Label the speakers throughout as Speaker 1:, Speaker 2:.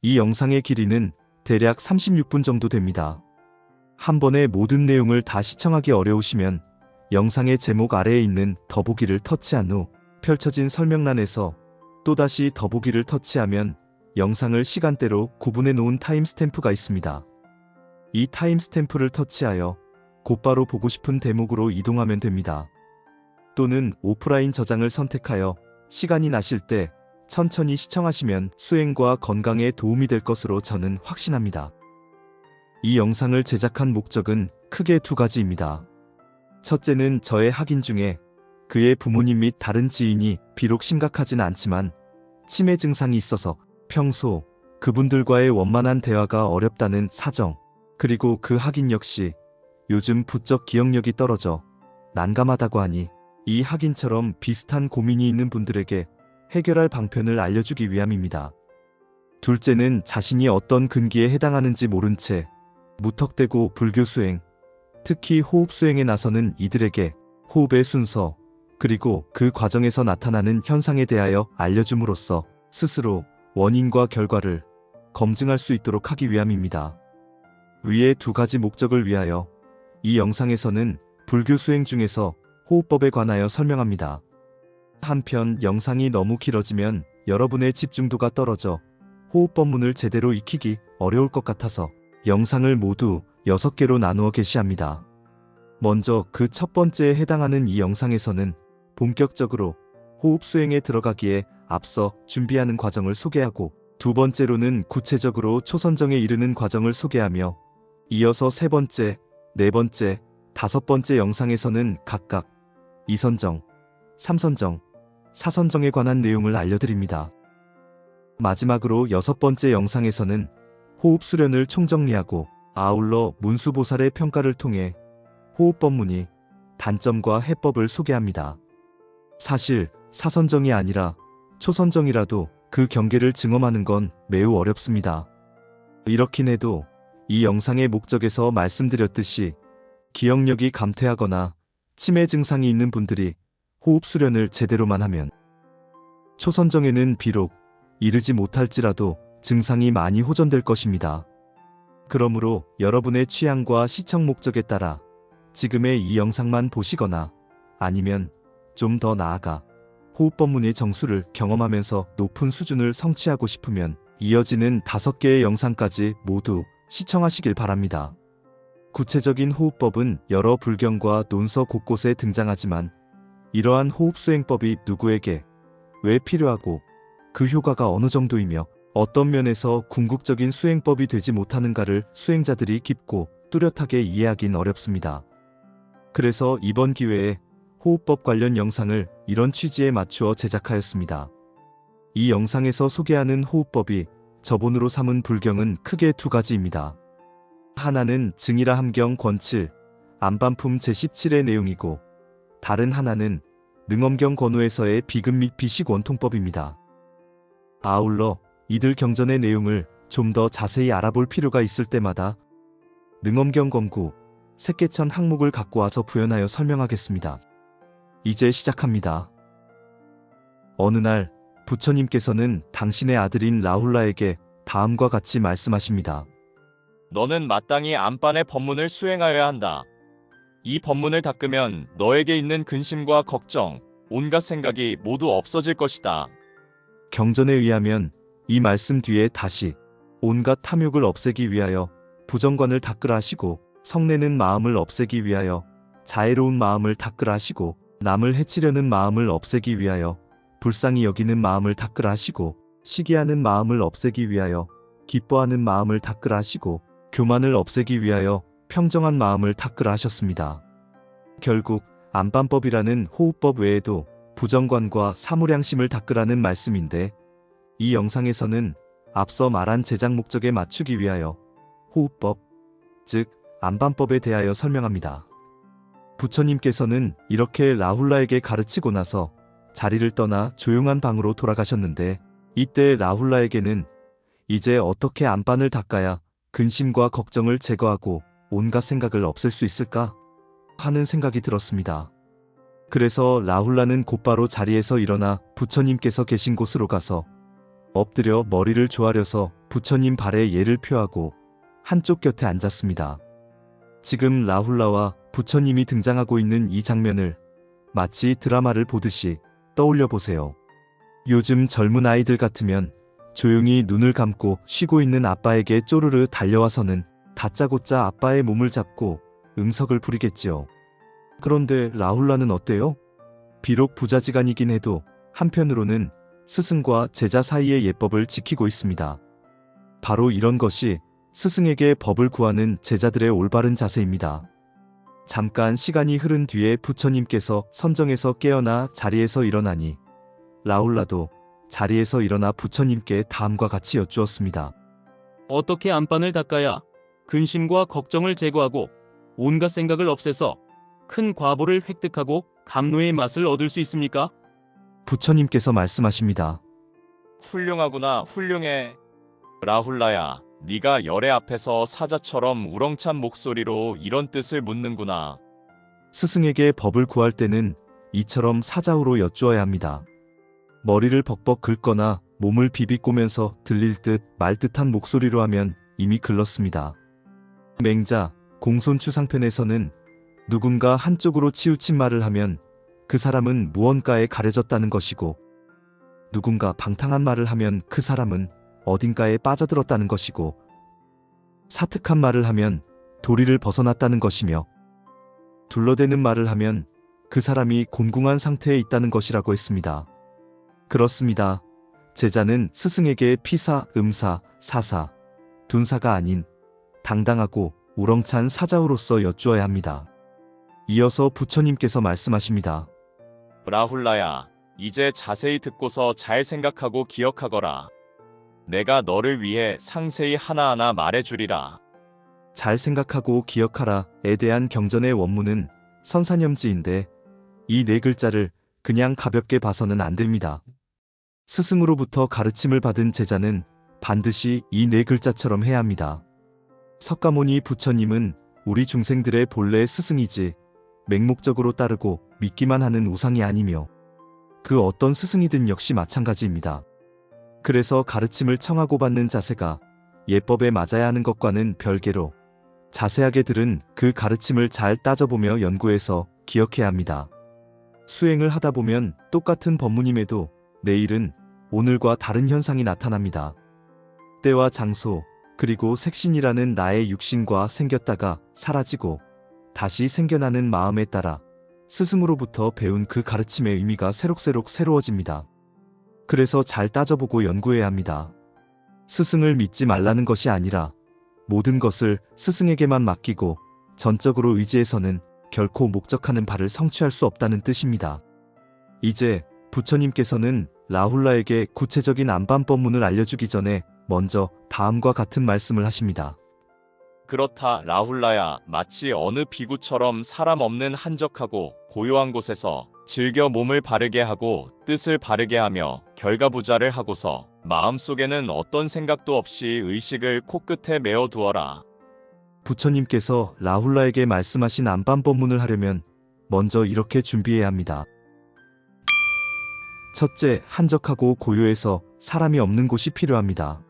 Speaker 1: 이 영상의 길이는 대략 36분 정도 됩니다. 한 번에 모든 내용을 다 시청하기 어려우시면 영상의 제목 아래에 있는 더보기를 터치한 후 펼쳐진 설명란에서 또다시 더보기를 터치하면 영상을 시간대로 구분해 놓은 타임스탬프가 있습니다. 이 타임스탬프를 터치하여 곧바로 보고 싶은 대목으로 이동하면 됩니다. 또는 오프라인 저장을 선택하여 시간이 나실 때 천천히 시청하시면 수행과 건강에 도움이 될 것으로 저는 확신합니다. 이 영상을 제작한 목적은 크게 두 가지입니다. 첫째는 저의 학인 중에 그의 부모님 및 다른 지인이 비록 심각하진 않지만 치매 증상이 있어서 평소 그분들과의 원만한 대화가 어렵다는 사정, 그리고 그 학인 역시 요즘 부쩍 기억력이 떨어져 난감하다고 하니 이 학인처럼 비슷한 고민이 있는 분들에게 해결할 방편을 알려주기 위함입니다. 둘째는 자신이 어떤 근기에 해당하는지 모른 채 무턱대고 불교 수행, 특히 호흡 수행에 나서는 이들에게 호흡의 순서, 그리고 그 과정에서 나타나는 현상에 대하여 알려줌으로써 스스로 원인과 결과를 검증할 수 있도록 하기 위함입니다. 위의 두 가지 목적을 위하여 이 영상에서는 불교 수행 중에서 호흡법에 관하여 설명합니다. 한편 영상이 너무 길어지면 여러분의 집중도가 떨어져 호흡법문을 제대로 익히기 어려울 것 같아서 영상을 모두 6개로 나누어 게시합니다. 먼저 그 첫 번째에 해당하는 이 영상에서는 본격적으로 호흡 수행에 들어가기에 앞서 준비하는 과정을 소개하고, 두 번째로는 구체적으로 초선정에 이르는 과정을 소개하며, 이어서 세 번째, 네 번째, 다섯 번째 영상에서는 각각 2선정, 3선정, 4선정에 관한 내용을 알려드립니다. 마지막으로 여섯 번째 영상에서는 호흡 수련을 총정리하고 아울러 문수보살의 평가를 통해 호흡법문이 단점과 해법을 소개합니다. 사실 사선정이 아니라 초선정이라도 그 경계를 증험하는 건 매우 어렵습니다. 이렇긴 해도 이 영상의 목적에서 말씀드렸듯이 기억력이 감퇴하거나 치매 증상이 있는 분들이 호흡 수련을 제대로만 하면 초선정에는 비록 이르지 못할지라도 증상이 많이 호전될 것입니다. 그러므로 여러분의 취향과 시청 목적에 따라 지금의 이 영상만 보시거나 아니면 좀 더 나아가 호흡법문의 정수를 경험하면서 높은 수준을 성취하고 싶으면 이어지는 5개의 영상까지 모두 시청하시길 바랍니다. 구체적인 호흡법은 여러 불경과 논서 곳곳에 등장하지만 이러한 호흡 수행법이 누구에게 왜 필요하고 그 효과가 어느 정도이며 어떤 면에서 궁극적인 수행법이 되지 못하는가를 수행자들이 깊고 뚜렷하게 이해하긴 어렵습니다. 그래서 이번 기회에 호흡법 관련 영상을 이런 취지에 맞추어 제작하였습니다. 이 영상에서 소개하는 호흡법이 저본으로 삼은 불경은 크게 두 가지입니다. 하나는 증이라 함경 권칠, 안반품 제17의 내용이고, 다른 하나는 능엄경 권호에서의 비금 및 비식 원통법입니다. 아울러 이들 경전의 내용을 좀 더 자세히 알아볼 필요가 있을 때마다 능엄경 권구, 색계천 항목을 갖고 와서 부연하여 설명하겠습니다. 이제 시작합니다. 어느 날 부처님께서는 당신의 아들인 라훌라에게 다음과 같이 말씀하십니다.
Speaker 2: 너는 마땅히 안반의 법문을 수행하여야 한다. 이 법문을 닦으면 너에게 있는 근심과 걱정, 온갖 생각이 모두 없어질 것이다.
Speaker 1: 경전에 의하면 이 말씀 뒤에 다시 온갖 탐욕을 없애기 위하여 부정관을 닦으라 하시고, 성내는 마음을 없애기 위하여 자애로운 마음을 닦으라 하시고, 남을 해치려는 마음을 없애기 위하여 불쌍히 여기는 마음을 닦으라 하시고, 시기하는 마음을 없애기 위하여 기뻐하는 마음을 닦으라 하시고, 교만을 없애기 위하여 평정한 마음을 닦으라 하셨습니다. 결국 안반법이라는 호흡법 외에도 부정관과 사무량심을 닦으라는 말씀인데, 이 영상에서는 앞서 말한 제작 목적에 맞추기 위하여 호흡법, 즉 안반법에 대하여 설명합니다. 부처님께서는 이렇게 라훌라에게 가르치고 나서 자리를 떠나 조용한 방으로 돌아가셨는데, 이때 라훌라에게는 이제 어떻게 안반을 닦아야 근심과 걱정을 제거하고 온갖 생각을 없앨 수 있을까 하는 생각이 들었습니다. 그래서 라훌라는 곧바로 자리에서 일어나 부처님께서 계신 곳으로 가서 엎드려 머리를 조아려서 부처님 발에 예를 표하고 한쪽 곁에 앉았습니다. 지금 라훌라와 부처님이 등장하고 있는 이 장면을 마치 드라마를 보듯이 떠올려 보세요. 요즘 젊은 아이들 같으면 조용히 눈을 감고 쉬고 있는 아빠에게 쪼르르 달려와서는 다짜고짜 아빠의 몸을 잡고 응석을 부리겠지요. 그런데 라훌라는 어때요? 비록 부자지간이긴 해도 한편으로는 스승과 제자 사이의 예법을 지키고 있습니다. 바로 이런 것이 스승에게 법을 구하는 제자들의 올바른 자세입니다. 잠깐 시간이 흐른 뒤에 부처님께서 선정에서 깨어나 자리에서 일어나니 라훌라도 자리에서 일어나 부처님께 다음과 같이 여쭈었습니다.
Speaker 3: 어떻게 안반을 닦아야 근심과 걱정을 제거하고 온갖 생각을 없애서 큰 과보를 획득하고 감로의 맛을 얻을 수 있습니까?
Speaker 1: 부처님께서 말씀하십니다.
Speaker 2: 훌륭하구나, 훌륭해. 라훌라야, 네가 열애 앞에서 사자처럼 우렁찬 목소리로 이런 뜻을 묻는구나.
Speaker 1: 스승에게 법을 구할 때는 이처럼 사자우로 여쭈어야 합니다. 머리를 벅벅 긁거나 몸을 비비꼬면서 들릴 듯 말 듯한 목소리로 하면 이미 글렀습니다. 맹자, 공손추상편에서는 누군가 한쪽으로 치우친 말을 하면 그 사람은 무언가에 가려졌다는 것이고 누군가 방탕한 말을 하면 그 사람은 어딘가에 빠져들었다는 것이고 사특한 말을 하면 도리를 벗어났다는 것이며 둘러대는 말을 하면 그 사람이 곤궁한 상태에 있다는 것이라고 했습니다. 그렇습니다. 제자는 스승에게 피사, 음사, 사사, 둔사가 아닌 당당하고 우렁찬 사자우로서 여쭈어야 합니다. 이어서 부처님께서 말씀하십니다.
Speaker 2: 라훌라야, 이제 자세히 듣고서 잘 생각하고 기억하거라. 내가 너를 위해 상세히 하나하나 말해주리라.
Speaker 1: 잘 생각하고 기억하라에 대한 경전의 원문은 선사념지인데 이 네 글자를 그냥 가볍게 봐서는 안 됩니다. 스승으로부터 가르침을 받은 제자는 반드시 이 네 글자처럼 해야 합니다. 석가모니 부처님은 우리 중생들의 본래 스승이지 맹목적으로 따르고 믿기만 하는 우상이 아니며 그 어떤 스승이든 역시 마찬가지입니다. 그래서 가르침을 청하고 받는 자세가 예법에 맞아야 하는 것과는 별개로 자세하게 들은 그 가르침을 잘 따져보며 연구해서 기억해야 합니다. 수행을 하다 보면 똑같은 법문임에도 내일은 오늘과 다른 현상이 나타납니다. 때와 장소, 그리고 색신이라는 나의 육신과 생겼다가 사라지고 다시 생겨나는 마음에 따라 스승으로부터 배운 그 가르침의 의미가 새록새록 새로워집니다. 그래서 잘 따져보고 연구해야 합니다. 스승을 믿지 말라는 것이 아니라 모든 것을 스승에게만 맡기고 전적으로 의지해서는 결코 목적하는 바를 성취할 수 없다는 뜻입니다. 이제 부처님께서는 라훌라에게 구체적인 안반법문을 알려주기 전에 먼저 다음과 같은 말씀을 하십니다.
Speaker 2: 그렇다, 라훌라야. 마치 어느 비구처럼 사람 없는 한적하고 고요한 곳에서 즐겨 몸을 바르게 하고 뜻을 바르게 하며 결과부자를 하고서 마음속에는 어떤 생각도 없이 의식을 코끝에 메어 두어라.
Speaker 1: 부처님께서 라훌라에게 말씀하신 안반법문을 하려면 먼저 이렇게 준비해야 합니다. 첫째, 한적하고 고요해서 사람이 없는 곳이 필요합니다.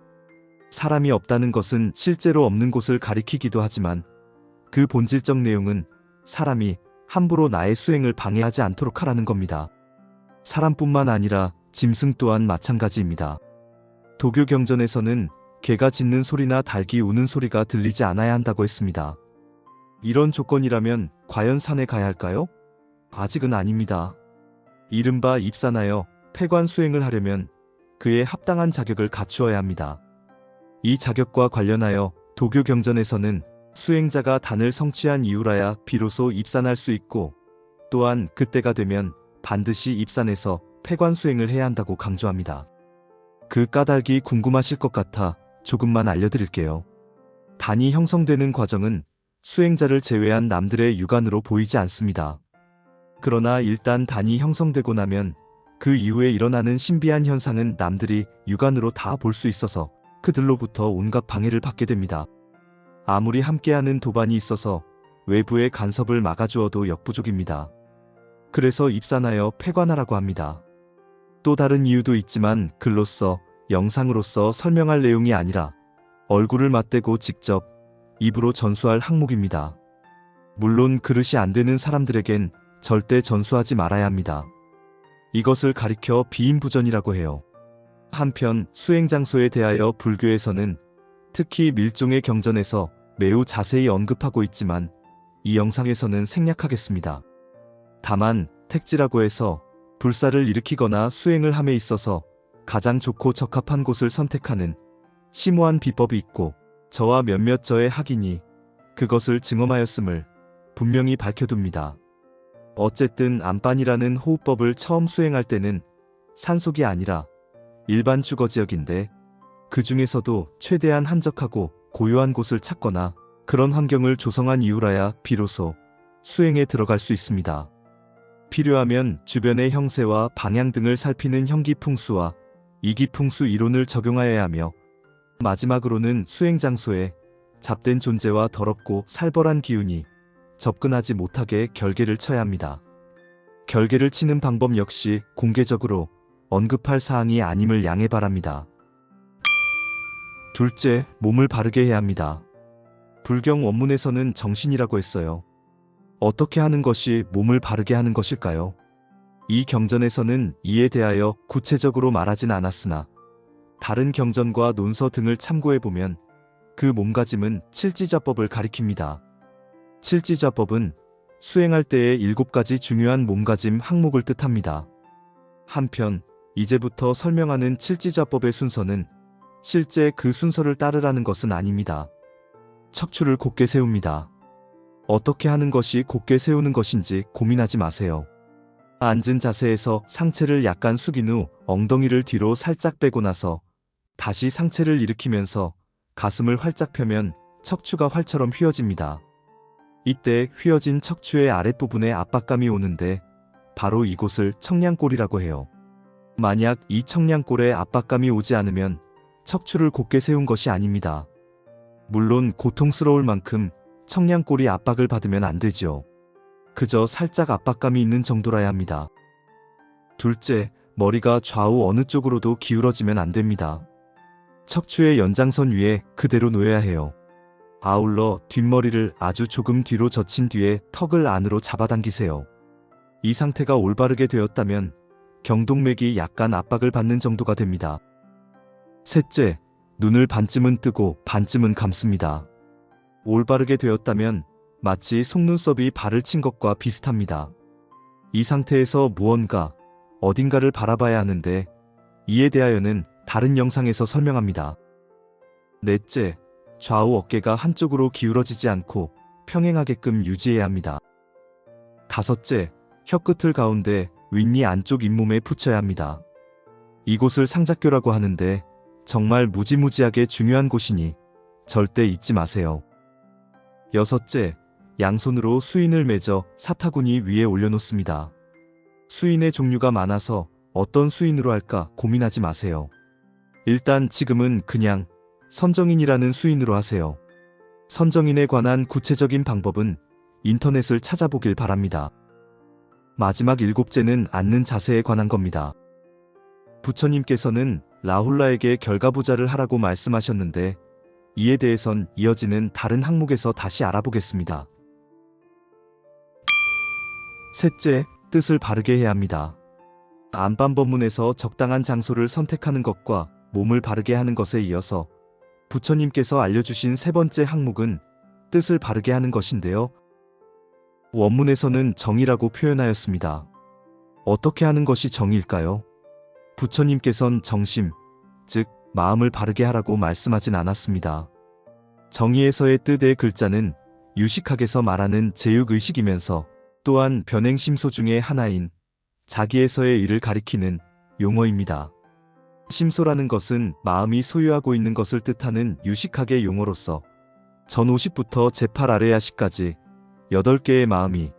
Speaker 1: 사람이 없다는 것은 실제로 없는 곳을 가리키기도 하지만 그 본질적 내용은 사람이 함부로 나의 수행을 방해하지 않도록 하라는 겁니다. 사람뿐만 아니라 짐승 또한 마찬가지입니다. 도교 경전에서는 개가 짖는 소리나 닭이 우는 소리가 들리지 않아야 한다고 했습니다. 이런 조건이라면 과연 산에 가야 할까요? 아직은 아닙니다. 이른바 입산하여 폐관 수행을 하려면 그에 합당한 자격을 갖추어야 합니다. 이 자격과 관련하여 도교 경전에서는 수행자가 단을 성취한 이후라야 비로소 입산할 수 있고 또한 그때가 되면 반드시 입산해서 폐관 수행을 해야 한다고 강조합니다. 그 까닭이 궁금하실 것 같아 조금만 알려드릴게요. 단이 형성되는 과정은 수행자를 제외한 남들의 육안으로 보이지 않습니다. 그러나 일단 단이 형성되고 나면 그 이후에 일어나는 신비한 현상은 남들이 육안으로 다 볼 수 있어서 그들로부터 온갖 방해를 받게 됩니다. 아무리 함께하는 도반이 있어서 외부의 간섭을 막아주어도 역부족입니다. 그래서 입산하여 폐관하라고 합니다. 또 다른 이유도 있지만 글로써 영상으로서 설명할 내용이 아니라 얼굴을 맞대고 직접 입으로 전수할 항목입니다. 물론 그릇이 안 되는 사람들에겐 절대 전수하지 말아야 합니다. 이것을 가리켜 비인부전이라고 해요. 한편 수행 장소에 대하여 불교에서는 특히 밀종의 경전에서 매우 자세히 언급하고 있지만 이 영상에서는 생략하겠습니다. 다만 택지라고 해서 불사를 일으키거나 수행을 함에 있어서 가장 좋고 적합한 곳을 선택하는 심오한 비법이 있고 저와 몇몇 저의 학인이 그것을 증언하였음을 분명히 밝혀둡니다. 어쨌든 안반이라는 호흡법을 처음 수행할 때는 산속이 아니라 일반 주거지역인데 그 중에서도 최대한 한적하고 고요한 곳을 찾거나 그런 환경을 조성한 이후라야 비로소 수행에 들어갈 수 있습니다. 필요하면 주변의 형세와 방향 등을 살피는 형기풍수와 이기풍수 이론을 적용하여야 하며 마지막으로는 수행 장소에 잡된 존재와 더럽고 살벌한 기운이 접근하지 못하게 결계를 쳐야 합니다. 결계를 치는 방법 역시 공개적으로 언급할 사항이 아님을 양해 바랍니다. 둘째, 몸을 바르게 해야 합니다. 불경 원문에서는 정신이라고 했어요. 어떻게 하는 것이 몸을 바르게 하는 것일까요? 이 경전에서는 이에 대하여 구체적으로 말하진 않았으나 다른 경전과 논서 등을 참고해보면 그 몸가짐은 칠지좌법을 가리킵니다. 칠지좌법은 수행할 때의 7가지 중요한 몸가짐 항목을 뜻합니다. 한편 이제부터 설명하는 칠지좌법의 순서는 실제 그 순서를 따르라는 것은 아닙니다. 척추를 곧게 세웁니다. 어떻게 하는 것이 곧게 세우는 것인지 고민하지 마세요. 앉은 자세에서 상체를 약간 숙인 후 엉덩이를 뒤로 살짝 빼고 나서 다시 상체를 일으키면서 가슴을 활짝 펴면 척추가 활처럼 휘어집니다. 이때 휘어진 척추의 아랫부분에 압박감이 오는데 바로 이곳을 청량골이라고 해요. 만약 이 청량골에 압박감이 오지 않으면 척추를 곧게 세운 것이 아닙니다. 물론 고통스러울 만큼 청량골이 압박을 받으면 안 되지요. 그저 살짝 압박감이 있는 정도라야 합니다. 둘째, 머리가 좌우 어느 쪽으로도 기울어지면 안 됩니다. 척추의 연장선 위에 그대로 놓여야 해요. 아울러 뒷머리를 아주 조금 뒤로 젖힌 뒤에 턱을 안으로 잡아당기세요. 이 상태가 올바르게 되었다면 경동맥이 약간 압박을 받는 정도가 됩니다. 셋째, 눈을 반쯤은 뜨고 반쯤은 감습니다. 올바르게 되었다면 마치 속눈썹이 발을 친 것과 비슷합니다. 이 상태에서 무언가, 어딘가를 바라봐야 하는데 이에 대하여는 다른 영상에서 설명합니다. 넷째, 좌우 어깨가 한쪽으로 기울어지지 않고 평행하게끔 유지해야 합니다. 다섯째, 혀끝을 가운데 윗니 안쪽 잇몸에 붙여야 합니다. 이곳을 상작교라고 하는데 정말 무지무지하게 중요한 곳이니 절대 잊지 마세요. 여섯째, 양손으로 수인을 맺어 사타구니 위에 올려놓습니다. 수인의 종류가 많아서 어떤 수인으로 할까 고민하지 마세요. 일단 지금은 그냥 선정인이라는 수인으로 하세요. 선정인에 관한 구체적인 방법은 인터넷을 찾아보길 바랍니다. 마지막 7째는 앉는 자세에 관한 겁니다. 부처님께서는 라훌라에게 결가부자를 하라고 말씀하셨는데 이에 대해선 이어지는 다른 항목에서 다시 알아보겠습니다. 셋째, 뜻을 바르게 해야 합니다. 안반법문에서 적당한 장소를 선택하는 것과 몸을 바르게 하는 것에 이어서 부처님께서 알려주신 세 번째 항목은 뜻을 바르게 하는 것인데요. 원문에서는 정이라고 표현하였습니다. 어떻게 하는 것이 정일까요? 부처님께선 정심, 즉 마음을 바르게 하라고 말씀하진 않았습니다. 정의에서의 뜻의 글자는 유식학에서 말하는 제육의식이면서 또한 변행심소 중의 하나인 자기에서의 일을 가리키는 용어입니다. 심소라는 것은 마음이 소유하고 있는 것을 뜻하는 유식학의 용어로서 전 50부터 제8 아레야시까지 8개의 마음이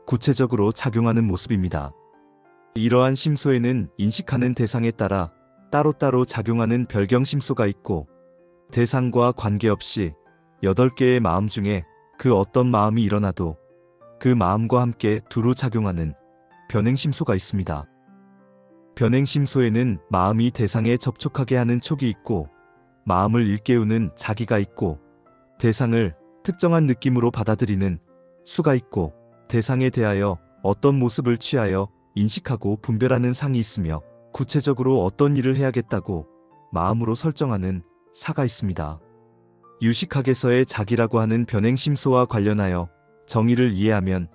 Speaker 1: 구체적으로 작용하는 모습입니다. 이러한 심소에는 인식하는 대상에 따라 따로따로 작용하는 별경심소가 있고 대상과 관계없이 8개의 마음 중에 그 어떤 마음이 일어나도 그 마음과 함께 두루 작용하는 변행심소가 있습니다. 변행심소에는 마음이 대상에 접촉하게 하는 촉이 있고 마음을 일깨우는 자기가 있고, 대상을 특정한 느낌으로 받아들이는 수가 있고, 대상에 대하여 어떤 모습을 취하여 인식하고 분별하는 상이 있으며, 구체적으로 어떤 일을 해야겠다고 마음으로 설정하는 사가 있습니다. 유식학에서의 자기라고 하는 변행심소와 관련하여 정의를 이해하면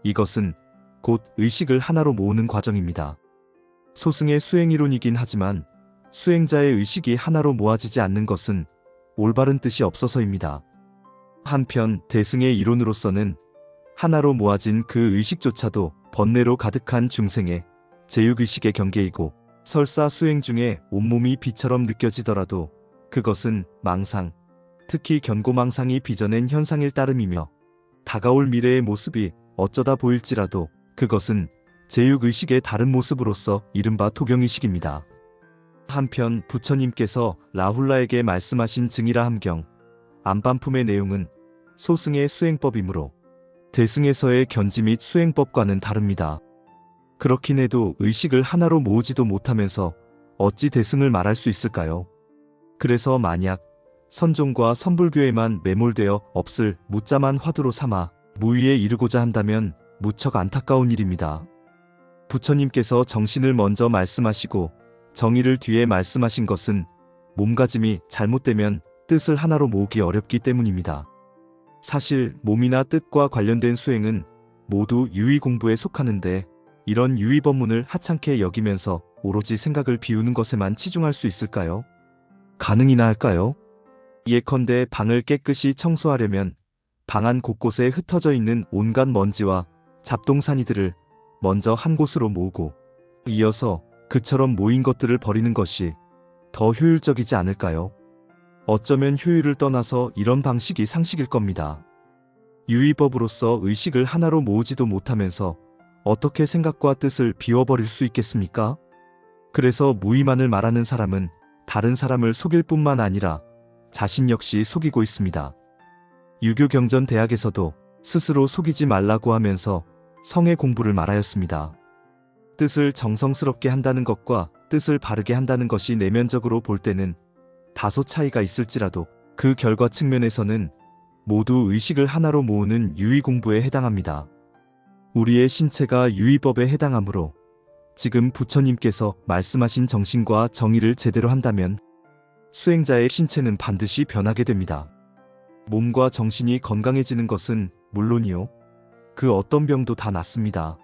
Speaker 1: 이것은 곧 의식을 하나로 모으는 과정입니다. 소승의 수행이론이긴 하지만 수행자의 의식이 하나로 모아지지 않는 것은 올바른 뜻이 없어서입니다. 한편 대승의 이론으로서는 하나로 모아진 그 의식조차도 번뇌로 가득한 중생의 제육의식의 경계이고, 설사 수행 중에 온몸이 비처럼 느껴지더라도 그것은 망상, 특히 견고망상이 빚어낸 현상일 따름이며, 다가올 미래의 모습이 어쩌다 보일지라도 그것은 제육의식의 다른 모습으로서 이른바 토경의식입니다. 한편 부처님께서 라훌라에게 말씀하신 증이라 함경, 안반품의 내용은 소승의 수행법이므로 대승에서의 견지 및 수행법과는 다릅니다. 그렇긴 해도 의식을 하나로 모으지도 못하면서 어찌 대승을 말할 수 있을까요? 그래서 만약 선종과 선불교에만 매몰되어 없을 무자만 화두로 삼아 무위에 이르고자 한다면 무척 안타까운 일입니다. 부처님께서 정신을 먼저 말씀하시고 정의를 뒤에 말씀하신 것은 몸가짐이 잘못되면 뜻을 하나로 모으기 어렵기 때문입니다. 사실 몸이나 뜻과 관련된 수행은 모두 유의 공부에 속하는데, 이런 유의 법문을 하찮게 여기면서 오로지 생각을 비우는 것에만 치중할 수 있을까요? 가능이나 할까요? 예컨대 방을 깨끗이 청소하려면 방 안 곳곳에 흩어져 있는 온갖 먼지와 잡동사니들을 먼저 한 곳으로 모으고 이어서 그처럼 모인 것들을 버리는 것이 더 효율적이지 않을까요? 어쩌면 효율을 떠나서 이런 방식이 상식일 겁니다. 유의법으로서 의식을 하나로 모으지도 못하면서 어떻게 생각과 뜻을 비워버릴 수 있겠습니까? 그래서 무의만을 말하는 사람은 다른 사람을 속일 뿐만 아니라 자신 역시 속이고 있습니다. 유교경전 대학에서도 스스로 속이지 말라고 하면서 성의 공부를 말하였습니다. 뜻을 정성스럽게 한다는 것과 뜻을 바르게 한다는 것이 내면적으로 볼 때는 다소 차이가 있을지라도 그 결과 측면에서는 모두 의식을 하나로 모으는 유의 공부에 해당합니다. 우리의 신체가 유의법에 해당하므로 지금 부처님께서 말씀하신 정신과 정의를 제대로 한다면 수행자의 신체는 반드시 변하게 됩니다. 몸과 정신이 건강해지는 것은 물론이요, 그 어떤 병도 다 낫습니다.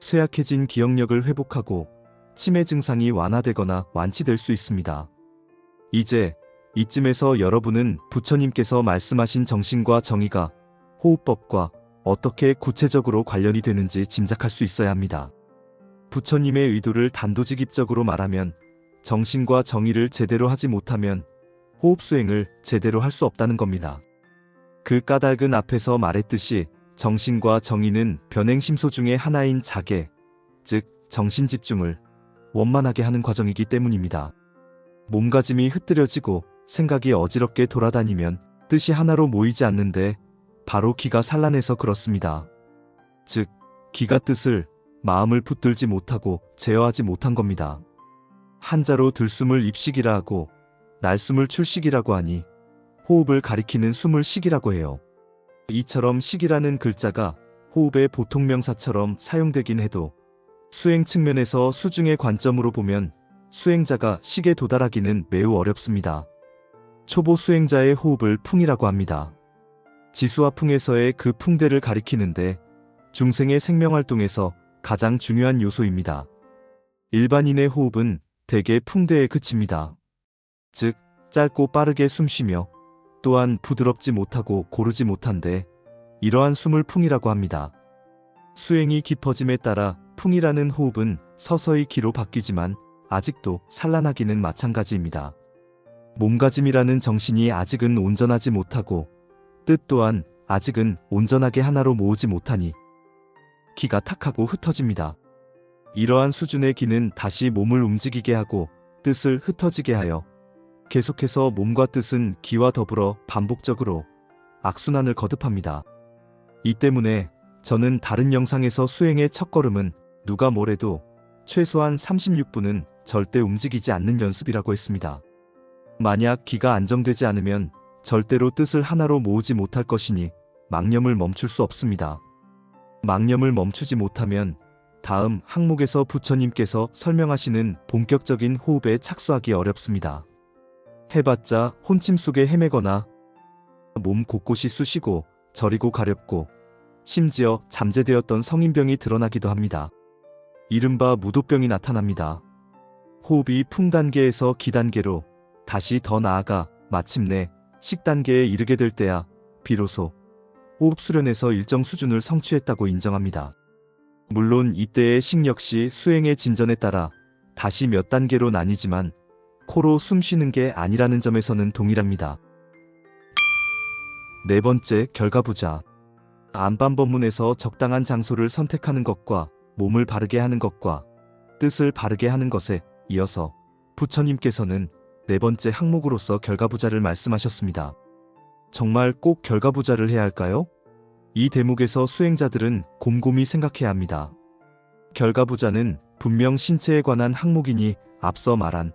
Speaker 1: 쇠약해진 기억력을 회복하고 치매 증상이 완화되거나 완치될 수 있습니다. 이제 이쯤에서 여러분은 부처님께서 말씀하신 정신과 정의가 호흡법과 어떻게 구체적으로 관련이 되는지 짐작할 수 있어야 합니다. 부처님의 의도를 단도직입적으로 말하면 정신과 정의를 제대로 하지 못하면 호흡 수행을 제대로 할 수 없다는 겁니다. 그 까닭은 앞에서 말했듯이 정신과 정의는 변행심소 중의 하나인 자계, 즉 정신집중을 원만하게 하는 과정이기 때문입니다. 몸가짐이 흐트려지고 생각이 어지럽게 돌아다니면 뜻이 하나로 모이지 않는데 바로 기가 산란해서 그렇습니다. 즉 기가 뜻을, 마음을 붙들지 못하고 제어하지 못한 겁니다. 한자로 들숨을 입식이라 하고 날숨을 출식이라고 하니 호흡을 가리키는 숨을 식이라고 해요. 이처럼 식이라는 글자가 호흡의 보통명사처럼 사용되긴 해도 수행 측면에서 수중의 관점으로 보면 수행자가 식에 도달하기는 매우 어렵습니다. 초보 수행자의 호흡을 풍이라고 합니다. 지수와 풍에서의 그 풍대를 가리키는데 중생의 생명활동에서 가장 중요한 요소입니다. 일반인의 호흡은 대개 풍대에 그칩니다. 즉 짧고 빠르게 숨쉬며 또한 부드럽지 못하고 고르지 못한데 이러한 숨을 풍이라고 합니다. 수행이 깊어짐에 따라 풍이라는 호흡은 서서히 기로 바뀌지만 아직도 산란하기는 마찬가지입니다. 몸가짐이라는 정신이 아직은 온전하지 못하고 뜻 또한 아직은 온전하게 하나로 모으지 못하니 기가 탁하고 흩어집니다. 이러한 수준의 기는 다시 몸을 움직이게 하고 뜻을 흩어지게 하여 계속해서 몸과 뜻은 기와 더불어 반복적으로 악순환을 거듭합니다. 이 때문에 저는 다른 영상에서 수행의 첫걸음은 누가 뭐래도 최소한 36분은 절대 움직이지 않는 연습이라고 했습니다. 만약 기가 안정되지 않으면 절대로 뜻을 하나로 모으지 못할 것이니 망념을 멈출 수 없습니다. 망념을 멈추지 못하면 다음 항목에서 부처님께서 설명하시는 본격적인 호흡에 착수하기 어렵습니다. 해봤자 혼침 속에 헤매거나 몸 곳곳이 쑤시고 저리고 가렵고 심지어 잠재되었던 성인병이 드러나기도 합니다. 이른바 무도병이 나타납니다. 호흡이 풍단계에서 기단계로 다시 더 나아가 마침내 식단계에 이르게 될 때야 비로소 호흡 수련에서 일정 수준을 성취했다고 인정합니다. 물론 이때의 식 역시 수행의 진전에 따라 다시 몇 단계로 나뉘지만 코로 숨 쉬는 게 아니라는 점에서는 동일합니다. 네 번째, 결과부자. 안반법문에서 적당한 장소를 선택하는 것과 몸을 바르게 하는 것과 뜻을 바르게 하는 것에 이어서 부처님께서는 네 번째 항목으로서 결과부자를 말씀하셨습니다. 정말 꼭 결과부자를 해야 할까요? 이 대목에서 수행자들은 곰곰이 생각해야 합니다. 결과부자는 분명 신체에 관한 항목이니 앞서 말한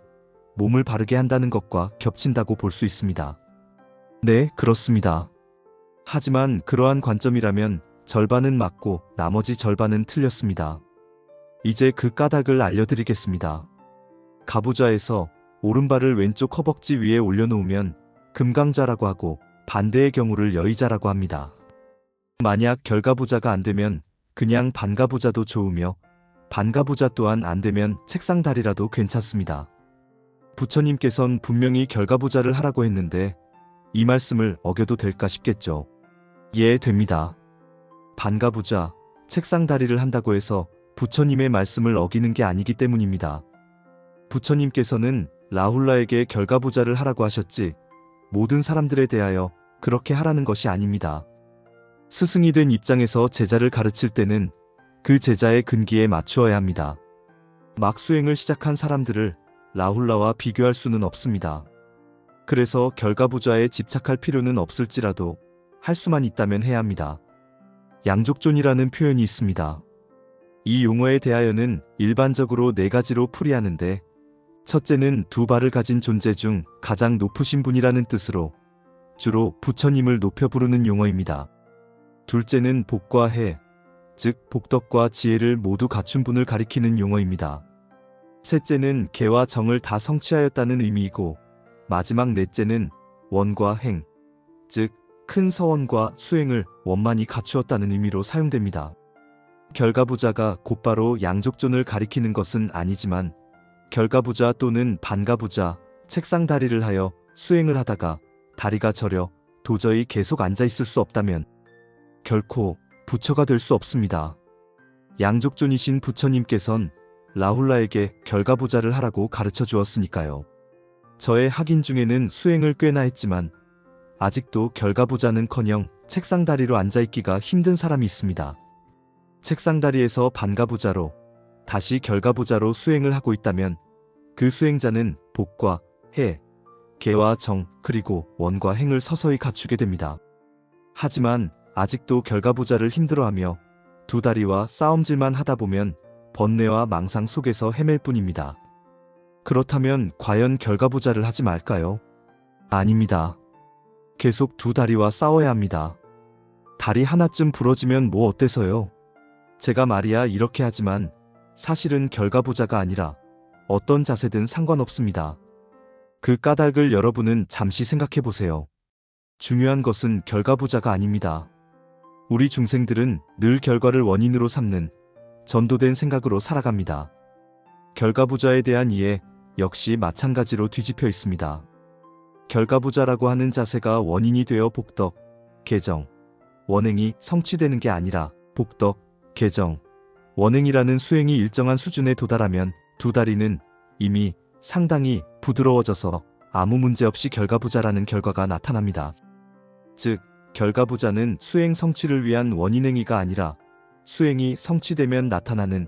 Speaker 1: 몸을 바르게 한다는 것과 겹친다고 볼 수 있습니다. 네, 그렇습니다. 하지만 그러한 관점이라면 절반은 맞고 나머지 절반은 틀렸습니다. 이제 그 까닭을 알려드리겠습니다. 가부좌에서 오른발을 왼쪽 허벅지 위에 올려놓으면 금강좌라고 하고 반대의 경우를 여의자라고 합니다. 만약 결과부자가 안되면 그냥 반가부자도 좋으며 반가부자 또한 안되면 책상다리라도 괜찮습니다. 부처님께선 분명히 결과부자를 하라고 했는데 이 말씀을 어겨도 될까 싶겠죠. 예, 됩니다. 반가부자, 책상다리를 한다고 해서 부처님의 말씀을 어기는 게 아니기 때문입니다. 부처님께서는 라훌라에게 결과부자를 하라고 하셨지 모든 사람들에 대하여 그렇게 하라는 것이 아닙니다. 스승이 된 입장에서 제자를 가르칠 때는 그 제자의 근기에 맞추어야 합니다. 막 수행을 시작한 사람들을 라훌라와 비교할 수는 없습니다. 그래서 결과부자에 집착할 필요는 없을지라도 할 수만 있다면 해야 합니다. 양족존이라는 표현이 있습니다. 이 용어에 대하여는 일반적으로 네 가지로 풀이하는데 첫째는 두 발을 가진 존재 중 가장 높으신 분이라는 뜻으로 주로 부처님을 높여 부르는 용어입니다. 둘째는 복과 해, 즉 복덕과 지혜를 모두 갖춘 분을 가리키는 용어입니다. 셋째는 계와 정을 다 성취하였다는 의미이고 마지막 넷째는 원과 행, 즉 큰 서원과 수행을 원만히 갖추었다는 의미로 사용됩니다. 결과부자가 곧바로 양족존을 가리키는 것은 아니지만 결과부자 또는 반가부자, 책상다리를 하여 수행을 하다가 다리가 저려 도저히 계속 앉아있을 수 없다면 결코 부처가 될 수 없습니다. 양족존이신 부처님께선 라훌라에게 결과부자를 하라고 가르쳐 주었으니까요. 저의 학인 중에는 수행을 꽤나 했지만 아직도 결과부자는커녕 책상다리로 앉아있기가 힘든 사람이 있습니다. 책상다리에서 반가부자로 다시 결과부자로 수행을 하고 있다면 그 수행자는 복과 해, 계와 정, 그리고 원과 행을 서서히 갖추게 됩니다. 하지만 아직도 결과부자를 힘들어하며 두 다리와 싸움질만 하다 보면 번뇌와 망상 속에서 헤맬 뿐입니다. 그렇다면 과연 결과부자를 하지 말까요? 아닙니다. 계속 두 다리와 싸워야 합니다. 다리 하나쯤 부러지면 뭐 어때서요? 제가 말이야 이렇게 하지만 사실은 결과부자가 아니라 어떤 자세든 상관없습니다. 그 까닭을 여러분은 잠시 생각해 보세요. 중요한 것은 결과부자가 아닙니다. 우리 중생들은 늘 결과를 원인으로 삼는 전도된 생각으로 살아갑니다. 결과부자에 대한 이해 역시 마찬가지로 뒤집혀 있습니다. 결과부자라고 하는 자세가 원인이 되어 복덕, 개정, 원행이 성취되는 게 아니라 복덕, 개정, 원행이라는 수행이 일정한 수준에 도달하면 두 다리는 이미 상당히 부드러워져서 아무 문제 없이 결과부자라는 결과가 나타납니다. 즉, 결과부자는 수행 성취를 위한 원인행위가 아니라 수행이 성취되면 나타나는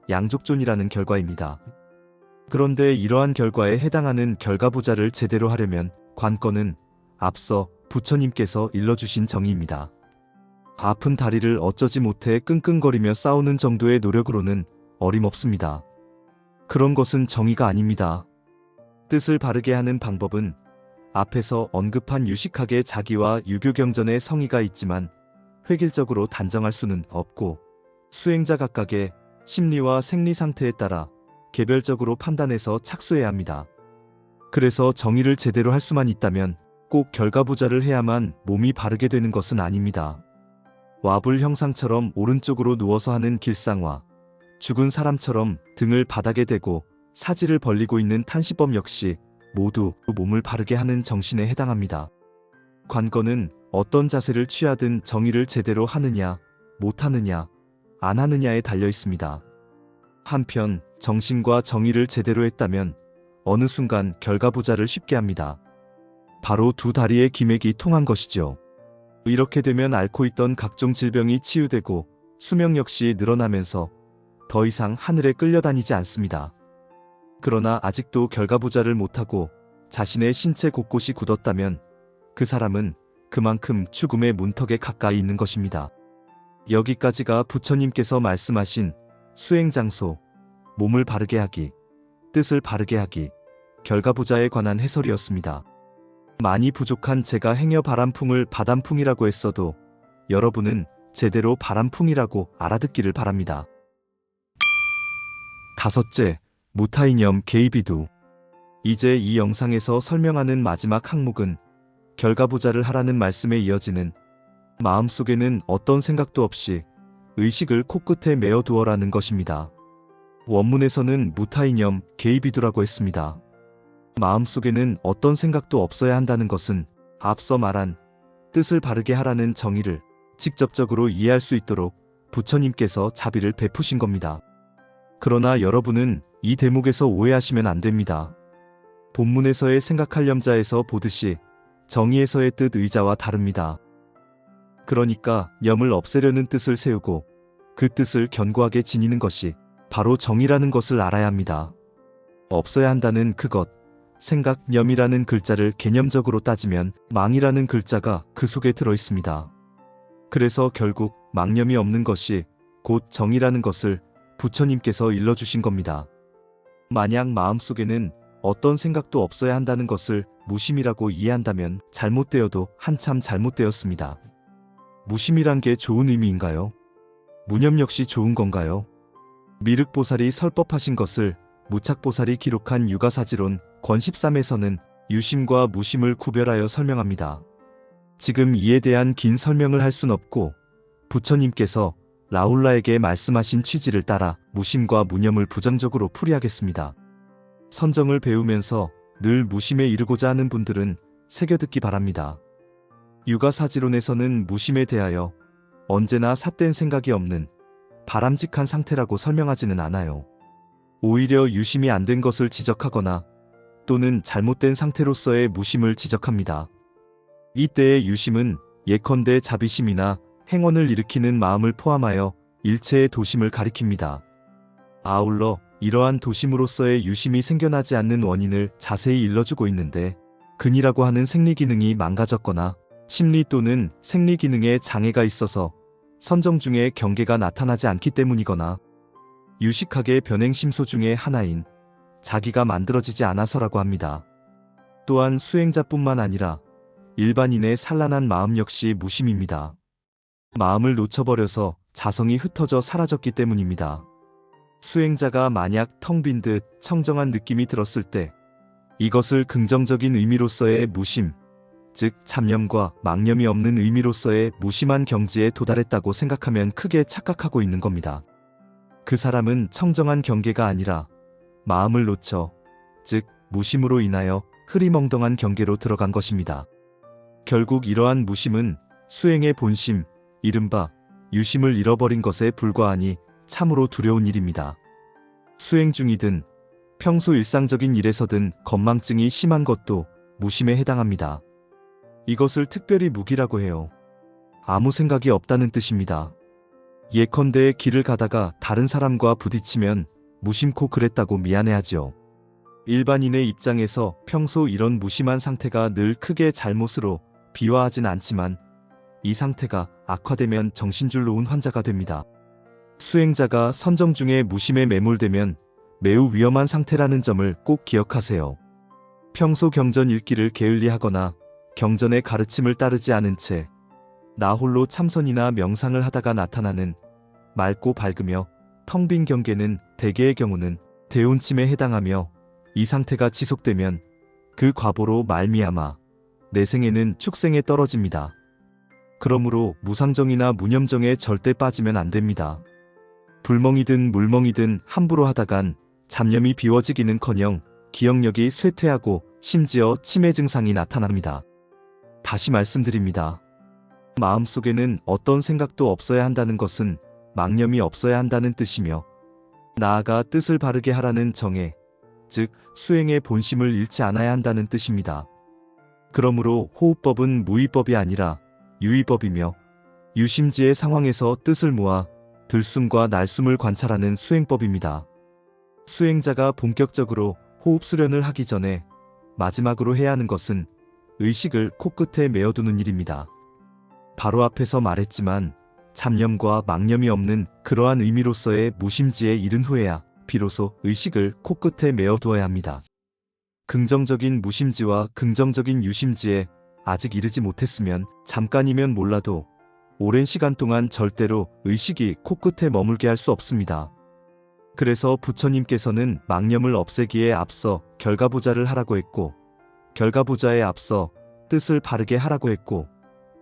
Speaker 1: 양족존이라는 결과입니다. 그런데 이러한 결과에 해당하는 결과부자를 제대로 하려면 관건은 앞서 부처님께서 일러주신 정의입니다. 아픈 다리를 어쩌지 못해 끙끙거리며 싸우는 정도의 노력으로는 어림없습니다. 그런 것은 정의가 아닙니다. 뜻을 바르게 하는 방법은 앞에서 언급한 유식학의 자기와 유교경전의 성의가 있지만 획일적으로 단정할 수는 없고 수행자 각각의 심리와 생리 상태에 따라 개별적으로 판단해서 착수해야 합니다. 그래서 정의를 제대로 할 수만 있다면 꼭 결과부자를 해야만 몸이 바르게 되는 것은 아닙니다. 와불 형상처럼 오른쪽으로 누워서 하는 길상화, 죽은 사람처럼 등을 바닥에 대고 사지를 벌리고 있는 탄시법 역시 모두 몸을 바르게 하는 정신에 해당합니다. 관건은 어떤 자세를 취하든 정의를 제대로 하느냐, 못하느냐, 안 하느냐에 달려 있습니다. 한편 정신과 정의를 제대로 했다면 어느 순간 결과부자를 쉽게 합니다. 바로 두 다리의 기맥이 통한 것이죠. 이렇게 되면 앓고 있던 각종 질병이 치유되고 수명 역시 늘어나면서 더 이상 하늘에 끌려다니지 않습니다. 그러나 아직도 결과부자를 못하고 자신의 신체 곳곳이 굳었다면 그 사람은 그만큼 죽음의 문턱에 가까이 있는 것입니다. 여기까지가 부처님께서 말씀하신 수행장소, 몸을 바르게 하기, 뜻을 바르게 하기, 결과부자에 관한 해설이었습니다. 많이 부족한 제가 행여 바람풍을 바람풍이라고 했어도 여러분은 제대로 바람풍이라고 알아듣기를 바랍니다. 다섯째, 무타이념 개이비두. 이제 이 영상에서 설명하는 마지막 항목은 결과부자를 하라는 말씀에 이어지는 마음속에는 어떤 생각도 없이 의식을 코끝에 메어 두어라는 것입니다. 원문에서는 무타이념 개이비두라고 했습니다. 마음속에는 어떤 생각도 없어야 한다는 것은 앞서 말한 뜻을 바르게 하라는 정의를 직접적으로 이해할 수 있도록 부처님께서 자비를 베푸신 겁니다. 그러나 여러분은 이 대목에서 오해하시면 안 됩니다. 본문에서의 생각할념자에서 보듯이 정의에서의 뜻 의자와 다릅니다. 그러니까 염을 없애려는 뜻을 세우고 그 뜻을 견고하게 지니는 것이 바로 정의라는 것을 알아야 합니다. 없어야 한다는 그것, 생각념이라는 글자를 개념적으로 따지면 망이라는 글자가 그 속에 들어 있습니다. 그래서 결국 망념이 없는 것이 곧 정의라는 것을 부처님께서 일러주신 겁니다. 만약 마음속에는 어떤 생각도 없어야 한다는 것을 무심이라고 이해한다면 잘못되어도 한참 잘못되었습니다. 무심이란 게 좋은 의미인가요? 무념 역시 좋은 건가요? 미륵보살이 설법하신 것을 무착보살이 기록한 유가사지론 권 13에서는 유심과 무심을 구별하여 설명합니다. 지금 이에 대한 긴 설명을 할 순 없고 부처님께서 라울라에게 말씀하신 취지를 따라 무심과 무념을 부정적으로 풀이하겠습니다. 선정을 배우면서 늘 무심에 이르고자 하는 분들은 새겨듣기 바랍니다. 유가사지론에서는 무심에 대하여 언제나 삿된 생각이 없는 바람직한 상태라고 설명하지는 않아요. 오히려 유심이 안 된 것을 지적하거나 또는 잘못된 상태로서의 무심을 지적합니다. 이때의 유심은 예컨대 자비심이나 행언을 일으키는 마음을 포함하여 일체의 도심을 가리킵니다. 아울러 이러한 도심으로서의 유심이 생겨나지 않는 원인을 자세히 일러주고 있는데 근이라고 하는 생리기능이 망가졌거나 심리 또는 생리기능에 장애가 있어서 선정 중에 경계가 나타나지 않기 때문이거나 유식학의 변행심소 중의 하나인 자기가 만들어지지 않아서라고 합니다. 또한 수행자뿐만 아니라 일반인의 산란한 마음 역시 무심입니다. 마음을 놓쳐버려서 자성이 흩어져 사라졌기 때문입니다. 수행자가 만약 텅 빈 듯 청정한 느낌이 들었을 때 이것을 긍정적인 의미로서의 무심, 즉 잡념과 망념이 없는 의미로서의 무심한 경지에 도달했다고 생각하면 크게 착각하고 있는 겁니다. 그 사람은 청정한 경계가 아니라 마음을 놓쳐, 즉 무심으로 인하여 흐리멍덩한 경계로 들어간 것입니다. 결국 이러한 무심은 수행의 본심, 이른바 유심을 잃어버린 것에 불과하니 참으로 두려운 일입니다. 수행 중이든 평소 일상적인 일에서든 건망증이 심한 것도 무심에 해당합니다. 이것을 특별히 무기라고 해요. 아무 생각이 없다는 뜻입니다. 예컨대 길을 가다가 다른 사람과 부딪히면 무심코 그랬다고 미안해하지요. 일반인의 입장에서 평소 이런 무심한 상태가 늘 크게 잘못으로 비화하진 않지만 이 상태가 악화되면 정신줄 놓은 환자가 됩니다. 수행자가 선정 중에 무심에 매몰되면 매우 위험한 상태라는 점을 꼭 기억하세요. 평소 경전 읽기를 게을리하거나 경전의 가르침을 따르지 않은 채 나 홀로 참선이나 명상을 하다가 나타나는 맑고 밝으며 텅 빈 경계는 대개의 경우는 대운침에 해당하며, 이 상태가 지속되면 그 과보로 말미암아 내생에는 축생에 떨어집니다. 그러므로 무상정이나 무념정에 절대 빠지면 안 됩니다. 불멍이든 물멍이든 함부로 하다간 잡념이 비워지기는커녕 기억력이 쇠퇴하고 심지어 치매 증상이 나타납니다. 다시 말씀드립니다. 마음속에는 어떤 생각도 없어야 한다는 것은 망념이 없어야 한다는 뜻이며, 나아가 뜻을 바르게 하라는 정해, 즉 수행의 본심을 잃지 않아야 한다는 뜻입니다. 그러므로 호흡법은 무의법이 아니라 유의법이며, 유심지의 상황에서 뜻을 모아 들숨과 날숨을 관찰하는 수행법입니다. 수행자가 본격적으로 호흡 수련을 하기 전에 마지막으로 해야 하는 것은 의식을 코끝에 메어두는 일입니다. 바로 앞에서 말했지만 잡념과 망념이 없는 그러한 의미로서의 무심지에 이른 후에야 비로소 의식을 코끝에 메어두어야 합니다. 긍정적인 무심지와 긍정적인 유심지에 아직 이르지 못했으면 잠깐이면 몰라도 오랜 시간 동안 절대로 의식이 코끝에 머물게 할 수 없습니다. 그래서 부처님께서는 망념을 없애기에 앞서 결가부자를 하라고 했고, 결가부자에 앞서 뜻을 바르게 하라고 했고,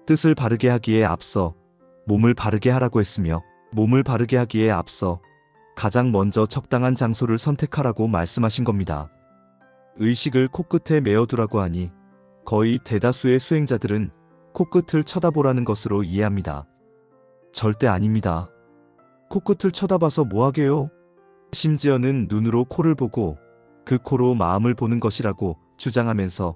Speaker 1: 뜻을 바르게 하기에 앞서 몸을 바르게 하라고 했으며, 몸을 바르게 하기에 앞서 가장 먼저 적당한 장소를 선택하라고 말씀하신 겁니다. 의식을 코끝에 메어두라고 하니 거의 대다수의 수행자들은 코끝을 쳐다보라는 것으로 이해합니다. 절대 아닙니다. 코끝을 쳐다봐서 뭐하게요? 심지어는 눈으로 코를 보고 그 코로 마음을 보는 것이라고 주장하면서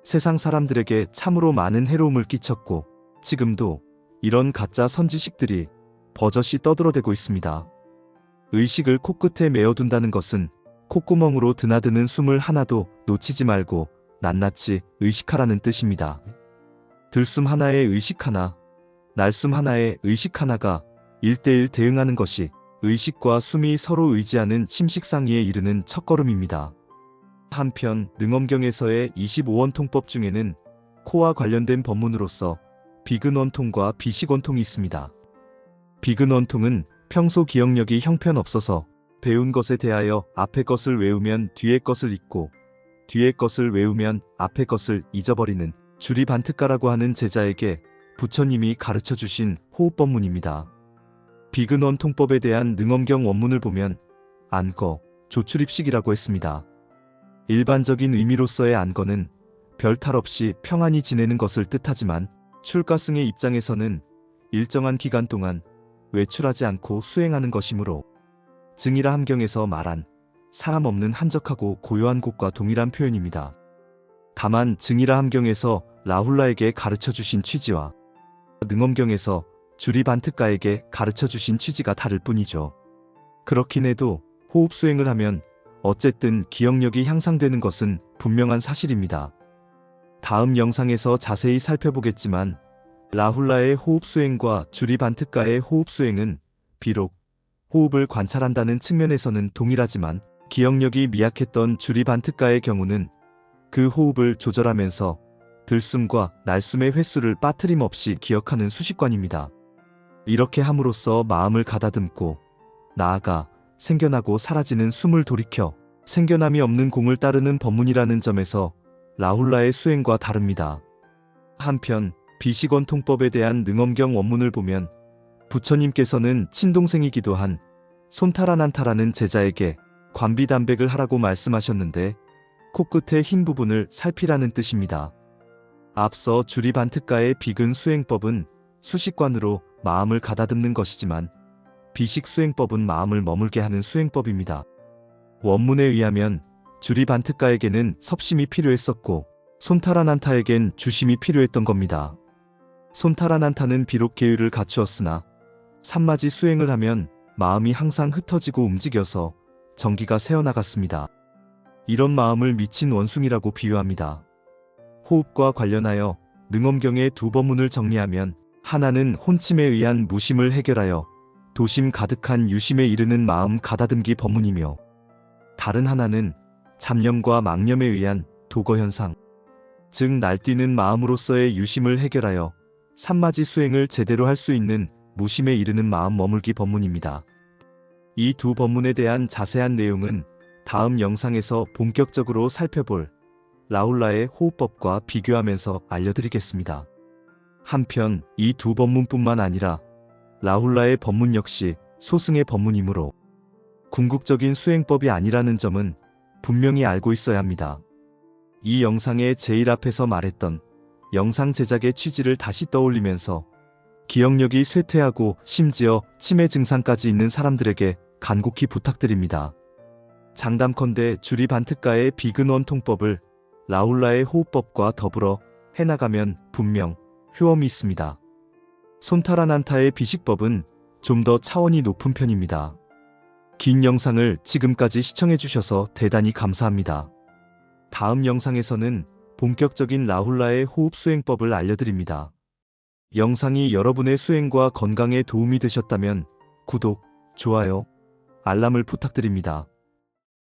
Speaker 1: 세상 사람들에게 참으로 많은 해로움을 끼쳤고, 지금도 이런 가짜 선지식들이 버젓이 떠들어대고 있습니다. 의식을 코끝에 메어둔다는 것은 콧구멍으로 드나드는 숨을 하나도 놓치지 말고 낱낱이 의식하라는 뜻입니다. 들숨 하나에 의식 하나, 날숨 하나에 의식 하나가 1대1 대응하는 것이 의식과 숨이 서로 의지하는 심식상의에 이르는 첫걸음입니다. 한편 능엄경에서의 25원통법 중에는 코와 관련된 법문으로서 비근원통과 비식원통이 있습니다. 비근원통은 평소 기억력이 형편없어서 배운 것에 대하여 앞의 것을 외우면 뒤의 것을 잊고, 뒤의 것을 외우면 앞의 것을 잊어버리는 주리반특가라고 하는 제자에게 부처님이 가르쳐 주신 호흡법문입니다. 비근원통법에 대한 능엄경 원문을 보면 안거, 조출입식이라고 했습니다. 일반적인 의미로서의 안거는 별 탈 없이 평안히 지내는 것을 뜻하지만, 출가승의 입장에서는 일정한 기간 동안 외출하지 않고 수행하는 것이므로 증이라 함경에서 말한 사람 없는 한적하고 고요한 곳과 동일한 표현입니다. 다만 증이라 함경에서 라훌라에게 가르쳐 주신 취지와 능엄경에서 주리반특가에게 가르쳐 주신 취지가 다를 뿐이죠. 그렇긴 해도 호흡 수행을 하면 어쨌든 기억력이 향상되는 것은 분명한 사실입니다. 다음 영상에서 자세히 살펴보겠지만, 라훌라의 호흡 수행과 주리반특가의 호흡 수행은 비록 호흡을 관찰한다는 측면에서는 동일하지만, 기억력이 미약했던 주리반특가의 경우는 그 호흡을 조절하면서 들숨과 날숨의 횟수를 빠트림없이 기억하는 수식관입니다. 이렇게 함으로써 마음을 가다듬고 나아가 생겨나고 사라지는 숨을 돌이켜 생겨남이 없는 공을 따르는 법문이라는 점에서 라훌라의 수행과 다릅니다. 한편 비식원통법에 대한 능엄경 원문을 보면 부처님께서는 친동생이기도 한 손타라난타라는 제자에게 관비담백을 하라고 말씀하셨는데, 코끝의 흰 부분을 살피라는 뜻입니다. 앞서 주리반특가의 비근 수행법은 수식관으로 마음을 가다듬는 것이지만, 비식 수행법은 마음을 머물게 하는 수행법입니다. 원문에 의하면 주리반특가에게는 섭심이 필요했었고 손타라난타에겐 주심이 필요했던 겁니다. 손타라난타는 비록 계율을 갖추었으나 산마지 수행을 하면 마음이 항상 흩어지고 움직여서 정기가 새어나갔습니다. 이런 마음을 미친 원숭이라고 비유합니다. 호흡과 관련하여 능엄경의 두 법문을 정리하면, 하나는 혼침에 의한 무심을 해결하여 도심 가득한 유심에 이르는 마음 가다듬기 법문이며, 다른 하나는 잡념과 망념에 의한 도거 현상, 즉 날뛰는 마음으로서의 유심을 해결하여 산마지 수행을 제대로 할 수 있는 무심에 이르는 마음 머물기 법문입니다. 이 두 법문에 대한 자세한 내용은 다음 영상에서 본격적으로 살펴볼 라훌라의 호흡법과 비교하면서 알려드리겠습니다. 한편 이 두 법문뿐만 아니라 라훌라의 법문 역시 소승의 법문이므로 궁극적인 수행법이 아니라는 점은 분명히 알고 있어야 합니다. 이 영상의 제일 앞에서 말했던 영상 제작의 취지를 다시 떠올리면서 기억력이 쇠퇴하고 심지어 치매 증상까지 있는 사람들에게 간곡히 부탁드립니다. 장담컨대 주리반트가의 비근원 통법을 라훌라의 호흡법과 더불어 해나가면 분명 효험이 있습니다. 손타라난타의 비식법은 좀 더 차원이 높은 편입니다. 긴 영상을 지금까지 시청해주셔서 대단히 감사합니다. 다음 영상에서는 본격적인 라훌라의 호흡 수행법을 알려드립니다. 영상이 여러분의 수행과 건강에 도움이 되셨다면 구독, 좋아요, 알람을 부탁드립니다.